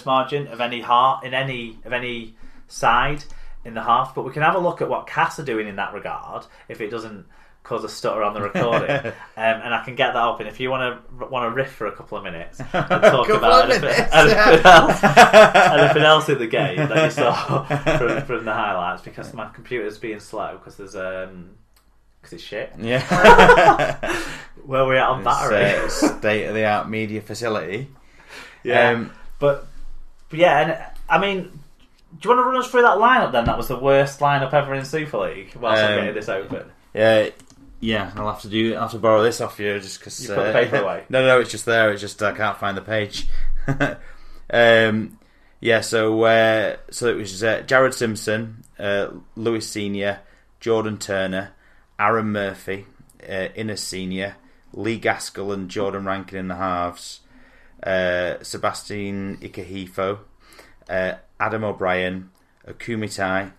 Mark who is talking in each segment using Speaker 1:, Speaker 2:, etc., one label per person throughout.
Speaker 1: margin of any side in the half, but we can have a look at what Cass are doing in that regard if it doesn't cause a stutter on the recording. And I can get that up, and if you want to riff for a couple of minutes and talk about anything else in the game that you saw from the highlights, because my computer's being slow because it's shit.
Speaker 2: Yeah.
Speaker 1: Where we're at on battery.
Speaker 2: State of the art media facility.
Speaker 1: Yeah. But yeah, and I mean, do you want to run us through that lineup then? That was the worst lineup ever in Super League whilst I'm getting this open.
Speaker 2: Yeah, I'll have to borrow this off you just because
Speaker 1: you put the paper away.
Speaker 2: No, it's just there. It's just I can't find the page. So it was Jared Simpson, Lewis Senior, Jordan Turner, Aaron Murphy, Innes Senior, Lee Gaskell and Jordan Rankin in the halves, Sebastian Ikehefo, Adam O'Brien, Akumitai,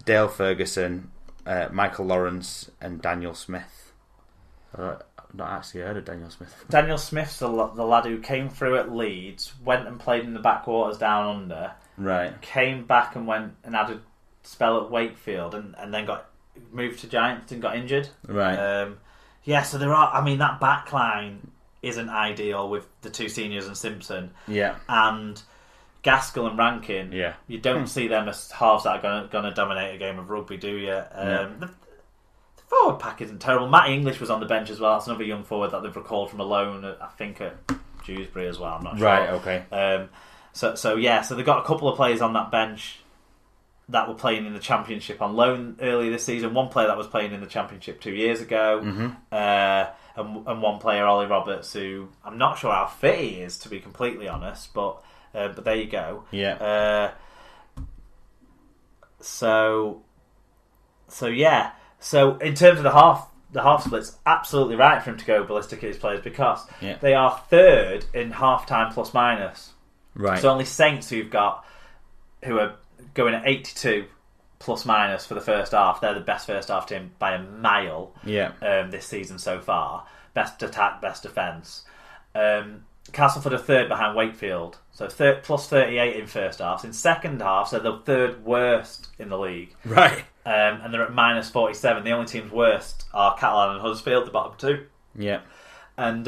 Speaker 2: Dale Ferguson, Michael Lawrence and Daniel Smith. I've not actually heard of Daniel Smith.
Speaker 1: Daniel Smith's the lad who came through at Leeds, went and played in the backwaters down under,
Speaker 2: right?
Speaker 1: Came back and went and had a spell at Wakefield and then got moved to Giants and got injured.
Speaker 2: Right.
Speaker 1: So there are. I mean, that back line isn't ideal with the two seniors and Simpson.
Speaker 2: Yeah.
Speaker 1: And Gaskell and Rankin.
Speaker 2: Yeah.
Speaker 1: You don't see them as halves that are going to dominate a game of rugby, do you? The forward pack isn't terrible. Matty English was on the bench as well. That's another young forward that they've recalled from a loan, I think, at Dewsbury as well. I'm not sure.
Speaker 2: Right. Okay.
Speaker 1: So they've got a couple of players on that bench that were playing in the Championship on loan earlier this season. One player that was playing in the Championship 2 years ago.
Speaker 2: Mm-hmm.
Speaker 1: And one player, Ollie Roberts, who I'm not sure how fit he is, to be completely honest, but there you go.
Speaker 2: Yeah.
Speaker 1: So in terms of the half splits, absolutely right for him to go ballistic at his players because they are third in half time plus minus.
Speaker 2: Right.
Speaker 1: So only Saints who are going at 82 plus minus for the first half. They're the best first half team by a mile. This season so far. Best attack, best defence. Castleford are third behind Wakefield, so plus 38 in first half. In second half, so they're third worst in the league.
Speaker 2: Right.
Speaker 1: And they're at minus 47. The only teams worst are Catalan and Huddersfield, the bottom two.
Speaker 2: Yeah.
Speaker 1: And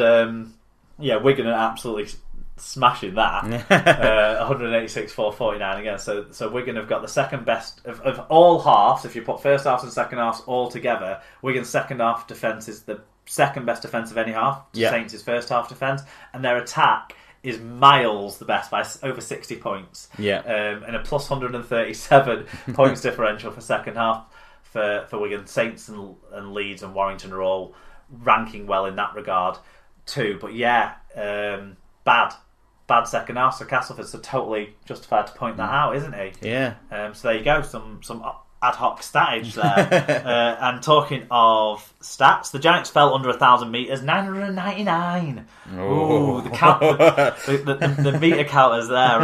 Speaker 1: Wigan are absolutely smashing that. 186 449 again. So Wigan have got the second best of all halves. If you put first halves and second halves all together, Wigan's second half defence is the second best defence of any half. Saints' first half defence, and their attack is miles the best by over 60 points. And a plus 137 points differential for second half for Wigan. Saints and Leeds and Warrington are all ranking well in that regard too. But bad second half. So Castleford's totally justified to point that out, isn't he?
Speaker 2: Yeah.
Speaker 1: So there you go. Some ad hoc statage there. And talking of stats, the Giants fell under 1,000 metres, 999. Ooh, the metre counters there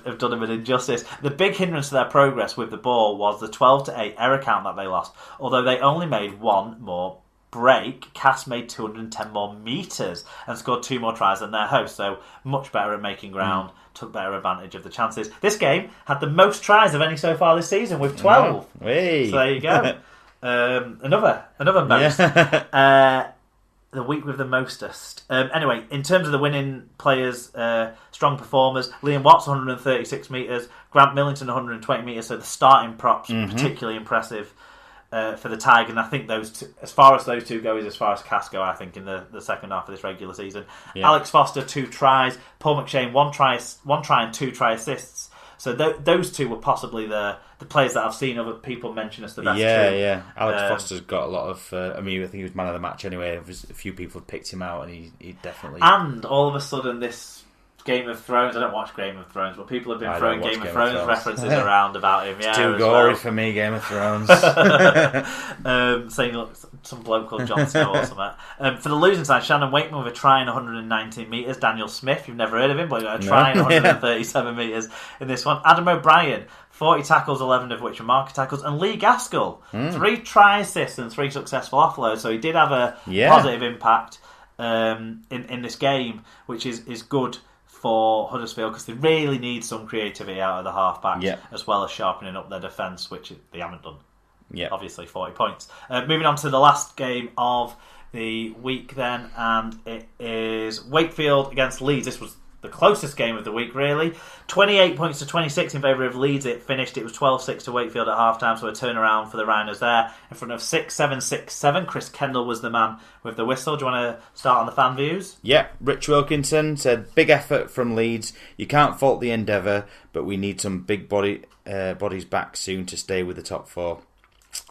Speaker 1: have done them an injustice. The big hindrance to their progress with the ball was the 12-8 error count that they lost. Although they only made one more break, Cass made 210 more metres and scored 2 more tries than their host, so much better at making ground, took better advantage of the chances. This game had the most tries of any so far this season with 12.
Speaker 2: Hey.
Speaker 1: So there you go. Another most. The week with the mostest. Anyway, in terms of the winning players, strong performers, Liam Watts 136 metres, Grant Millington 120 metres, so the starting props particularly impressive for the Tigers, and I think those two, as far as those two go, is as far as Cass go, I think, in the second half of this regular season. Alex Foster 2 tries, Paul McShane 1 try and 2 try assists. So those two were possibly the players that I've seen other people mention as the best two.
Speaker 2: Yeah. Alex Foster's got a lot of... I think he was man of the match anyway. A few people have picked him out, and he definitely...
Speaker 1: And all of a sudden, this Game of Thrones... I don't watch Game of Thrones, but people have been throwing Game of Thrones references around about him.
Speaker 2: It's too gory for me, Game of Thrones.
Speaker 1: Saying, look, some bloke called Jon Snow or something. For the losing side, Shannon Wakeman with a try in 119 metres. Daniel Smith, you've never heard of him, but he got a try in 137 metres in this one. Adam O'Brien, 40 tackles, 11 of which were marker tackles. And Lee Gaskell, 3 try assists and 3 successful offloads. So he did have a positive impact in this game, which is good for Huddersfield because they really need some creativity out of the halfbacks,
Speaker 2: Yeah.
Speaker 1: as well as sharpening up their defence, which they haven't done.
Speaker 2: Yeah.
Speaker 1: Obviously, 40 points. Moving on to the last game of the week then, and it is Wakefield against Leeds. This was the closest game of the week, really. 28 points to 26 in favour of Leeds. It finished. It was 12-6 to Wakefield at half-time, so a turnaround for the Rhinos there. In front of 6-7-6-7. Chris Kendall was the man with the whistle. Do you want to start on the fan views?
Speaker 2: Yeah, Rich Wilkinson said, big effort from Leeds. You can't fault the endeavour, but we need some big bodies back soon to stay with the top four.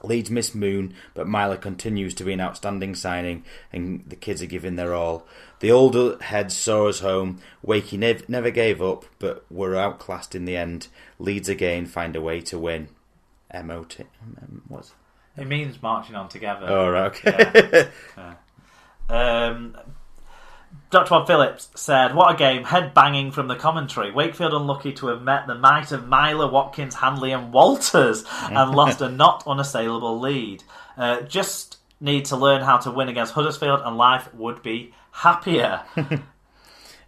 Speaker 2: Leeds missed Moon, but Myler continues to be an outstanding signing, and the kids are giving their all. The older heads saw us home. Wakey never gave up, but were outclassed in the end. Leeds again find a way to win. MOT. What's
Speaker 1: it? Means marching on together.
Speaker 2: Oh, right, okay.
Speaker 1: Yeah. Dr. Bob Phillips said, what a game, head banging from the commentary. Wakefield unlucky to have met the might of Myler, Watkins, Handley and Walters and lost a not unassailable lead. Just need to learn how to win against Huddersfield and life would be happier.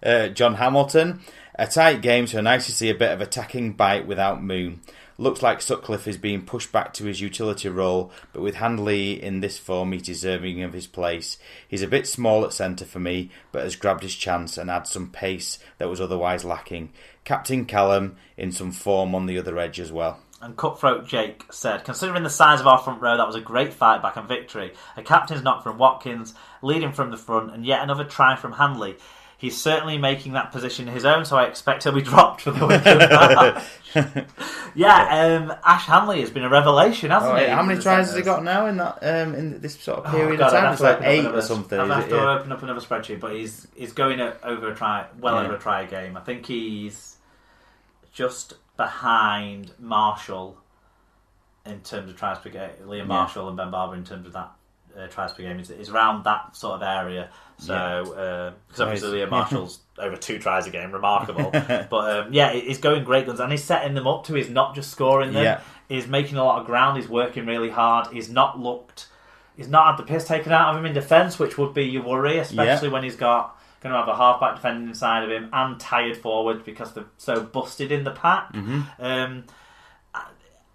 Speaker 2: John Hamilton, a tight game, so nice to see a bit of attacking bite without Moon. Looks like Sutcliffe is being pushed back to his utility role, but with Handley in this form, he's deserving of his place. He's a bit small at centre for me, but has grabbed his chance and adds some pace that was otherwise lacking. Captain Callum in some form on the other edge as well.
Speaker 1: And Cutthroat Jake said, considering the size of our front row, that was a great fight back and victory. A captain's knock from Watkins, leading from the front, and yet another try from Handley. He's certainly making that position his own, so I expect he'll be dropped for the Wigan match. Yeah, Ash Handley has been a revelation, hasn't he?
Speaker 2: How many tries has he got now in that in this sort of period of time? It's like 8 or something.
Speaker 1: I'll have to open up another spreadsheet, but he's going over a try, over a try a game. I think he's just behind Marshall in terms of tries per game. Liam Marshall and Ben Barber in terms of that tries per game is around that sort of area. So, because obviously Liam Marshall's over 2 tries a game, remarkable. But he's going great guns, and he's setting them up too. He's not just scoring them. Yeah. He's making a lot of ground. He's working really hard. He's not had the piss taken out of him in defence, which would be your worry, especially when he's going to have a halfback defending inside of him and tired forwards because they're so busted in the pack. Mm-hmm.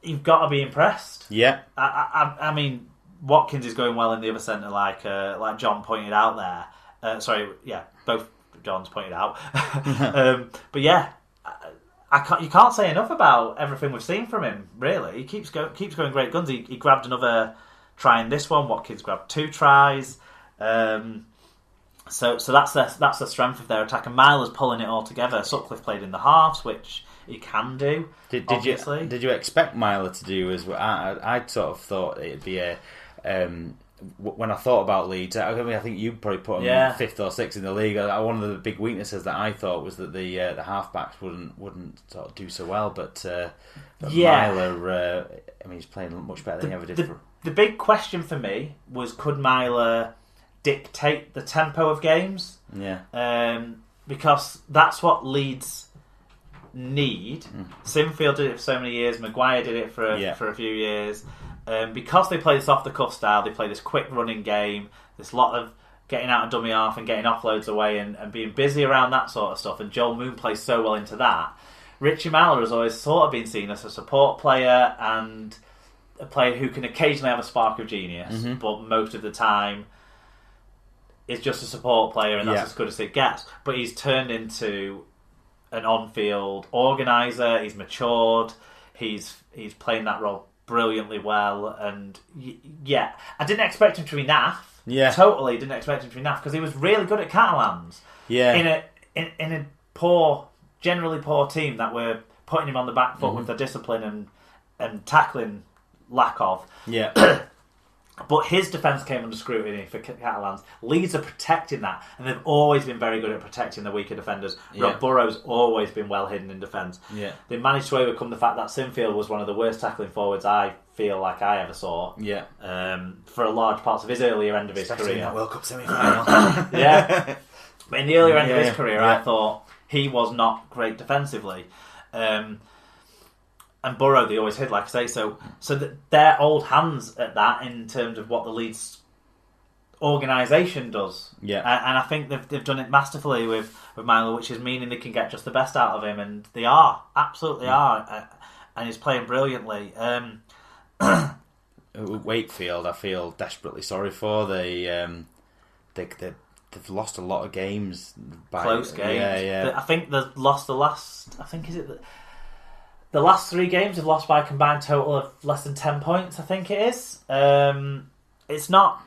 Speaker 1: You've got to be impressed.
Speaker 2: Yeah,
Speaker 1: I mean, Watkins is going well in the other centre, like John pointed out there. Both Johns pointed out. But yeah, you can't say enough about everything we've seen from him. Really, he keeps going great guns. He grabbed another try in this one. Watkins grabbed 2 tries. So that's the strength of their attack. And Myler's pulling it all together. Sutcliffe played in the halves, which he can do. Did
Speaker 2: you expect Myler to do as well? I sort of thought it'd be a. When I thought about Leeds, I think you probably put them 5th or 6th in the league. One of the big weaknesses that I thought was that the halfbacks wouldn't sort of do so well. But Myler, he's playing much better than he ever did.
Speaker 1: The big question for me was, could Myler dictate the tempo of games?
Speaker 2: Yeah.
Speaker 1: Because that's what Leeds need. Sinfield did it for so many years. Maguire did it for a few years. Because they play this off-the-cuff style, they play this quick running game, this lot of getting out of dummy half and getting offloads away and being busy around that sort of stuff, and Joel Moon plays so well into that. Richie Myler has always sort of been seen as a support player and a player who can occasionally have a spark of genius, but most of the time is just a support player, and that's as good as it gets. But he's turned into an on-field organiser, he's matured, he's playing that role brilliantly well, and I didn't expect him to be naff. Totally didn't expect him to be naff because he was really good at Catalans. In a generally poor team that were putting him on the back foot with the discipline and tackling lack of. But his defence came under scrutiny for Catalans. Leeds are protecting that, and they've always been very good at protecting the weaker defenders. Rob Burrow's always been well hidden in defence. They managed to overcome the fact that Sinfield was one of the worst tackling forwards I feel like I ever saw. For a large parts of his earlier end of his career.
Speaker 2: In that World Cup semi-final.
Speaker 1: But in the earlier end of his career, I thought he was not great defensively. And Burrow, they always hid, like I say. So that they're old hands at that in terms of what the Leeds organisation does.
Speaker 2: Yeah.
Speaker 1: And I think they've done it masterfully with Milo, which is meaning they can get just the best out of him, and they absolutely are, and he's playing brilliantly.
Speaker 2: Wakefield, I feel desperately sorry for. They've lost a lot of games.
Speaker 1: Close games.
Speaker 2: Yeah.
Speaker 1: I think they've lost the last. I think the last 3 games they've lost by a combined total of less than 10 points. I think it is. It's not.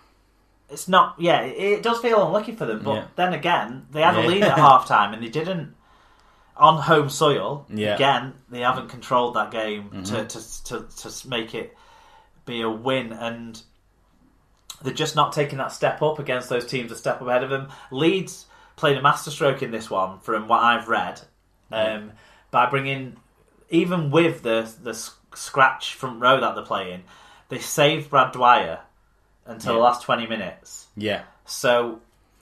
Speaker 1: Yeah, it does feel unlucky for them. But then again, they had a lead at half time and they didn't on home soil.
Speaker 2: Yeah.
Speaker 1: Again, they haven't controlled that game to make it be a win, and they're just not taking that step up against those teams a step ahead of them. Leeds played a masterstroke in this one, from what I've read, by bringing, even with the scratch front row that they're playing, they saved Brad Dwyer until the last 20 minutes.
Speaker 2: Yeah.
Speaker 1: So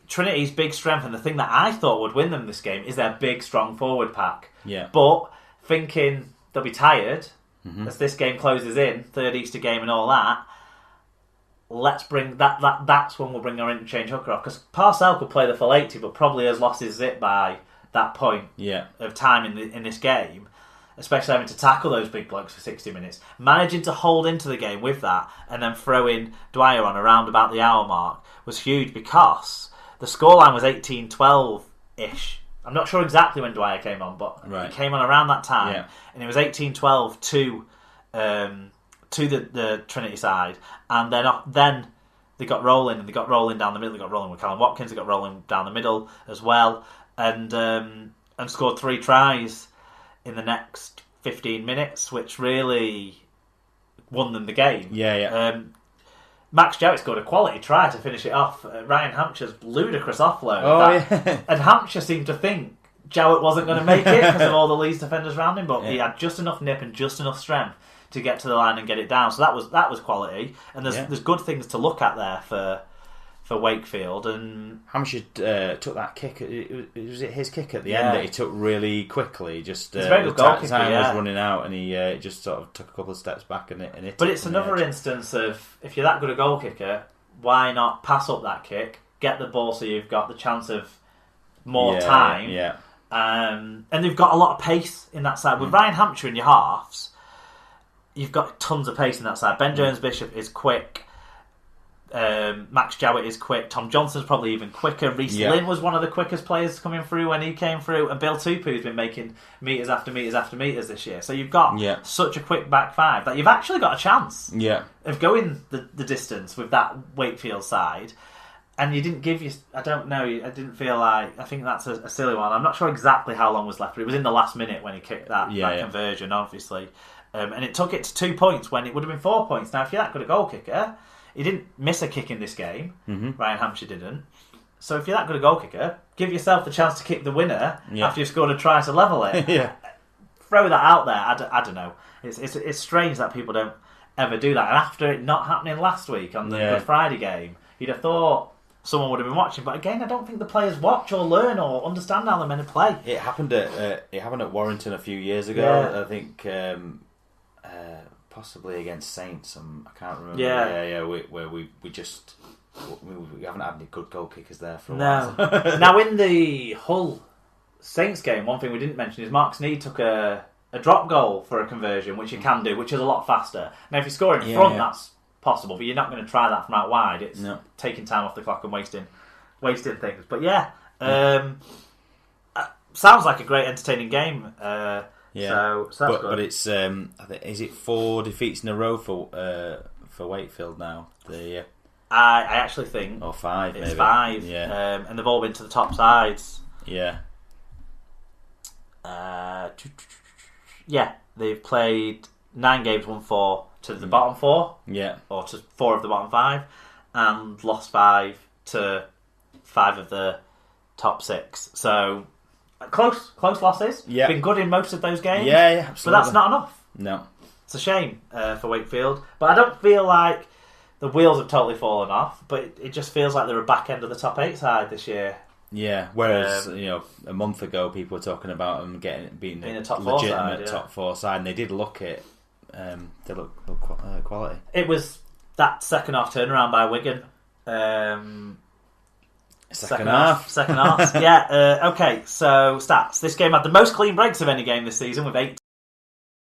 Speaker 1: Trinity's big strength, and the thing that I thought would win them this game, is their big, strong forward pack.
Speaker 2: Yeah.
Speaker 1: But thinking they'll be tired as this game closes in, third Easter game and all that, let's bring that's when we'll bring our interchange hooker off, because Parcell could play the full 80 but probably has lost his zip by that point of time in this game, especially having to tackle those big blokes for 60 minutes. Managing to hold into the game with that and then throwing Dwyer on around about the hour mark was huge, because the scoreline was 18-12-ish. I'm not sure exactly when Dwyer came on, but he came on around that time, and it was 18-12 to the Trinity side, and then they got rolling, and they got rolling down the middle. They got rolling with Callum Watkins. They got rolling down the middle as well, and scored 3 tries in the next 15 minutes, which really won them the game. Max Jowett scored a quality try to finish it off. Ryan Hampshire's ludicrous offload. And Hampshire seemed to think Jowett wasn't going to make it because of all the Leeds defenders around him, but he had just enough nip and just enough strength to get to the line and get it down. So that was quality. And there's good things to look at there for Wakefield. And
Speaker 2: Hampshire took that kick. Was it his kick at the end that he took really quickly? Just
Speaker 1: it's a very good goal kicker,
Speaker 2: time was running out, and he just sort of took a couple of steps back and hit.
Speaker 1: But it's another instance of, if you're that good a goal kicker, why not pass up that kick, get the ball so you've got the chance of more time. And they've got a lot of pace in that side. With Ryan Hampshire in your halves, you've got tons of pace in that side. Ben Jones-Bishop is quick. Max Jowett is quick. Tom Johnson's probably even quicker. Reece Lynn was one of the quickest players coming through when he came through, and Bill Tupu's been making meters after meters after meters this year. So you've got such a quick back five that you've actually got a chance of going the distance with that Wakefield side. And you didn't give you... I don't know. I didn't feel like... I think that's a silly one. I'm not sure exactly how long was left, but it was in the last minute when he kicked that conversion, obviously. And it took it to 2 points when it would have been 4 points. Now, if you're that good a goal kicker... He didn't miss a kick in this game. Ryan Hampshire didn't. So if you're that good a goal kicker, give yourself the chance to kick the winner after you've scored a try to level it. Throw that out there. I don't know. It's strange that people don't ever do that. And after it not happening last week on the Good Friday game, you'd have thought someone would have been watching. But again, I don't think the players watch or learn or understand how they're meant to play.
Speaker 2: It happened at Warrington a few years ago. I think... possibly against Saints, I can't remember. Where we just we haven't had any good goal kickers there for a while.
Speaker 1: Now in the Hull Saints game, one thing we didn't mention is Mark Sneed took a drop goal for a conversion, which you can do, which is a lot faster. Now if you score in front, that's possible, but you're not going to try that from out wide. It's taking time off the clock and wasting things. But sounds like a great entertaining game. So that's good.
Speaker 2: But it's I think, is it 4 defeats in a row for Wakefield now? I
Speaker 1: actually think,
Speaker 2: or 5.
Speaker 1: It's
Speaker 2: maybe
Speaker 1: 5. And they've all been to the top sides. They've played 9 games, won 4 to the bottom 4. Or to 4 of the bottom 5, and lost 5 to 5 of the top 6. So. Close losses. Been good in most of those games.
Speaker 2: Absolutely.
Speaker 1: But that's not enough.
Speaker 2: No.
Speaker 1: It's a shame for Wakefield. But I don't feel like the wheels have totally fallen off. But it just feels like they're a back end of the top 8 side this year.
Speaker 2: Whereas a month ago people were talking about them being a
Speaker 1: top
Speaker 2: legitimate top 4 side, and they did look it. They look quality.
Speaker 1: It was that second half turnaround by Wigan
Speaker 2: Second half.
Speaker 1: Second half. Yeah. Okay. So stats. This game had the most clean breaks of any game this season with 8.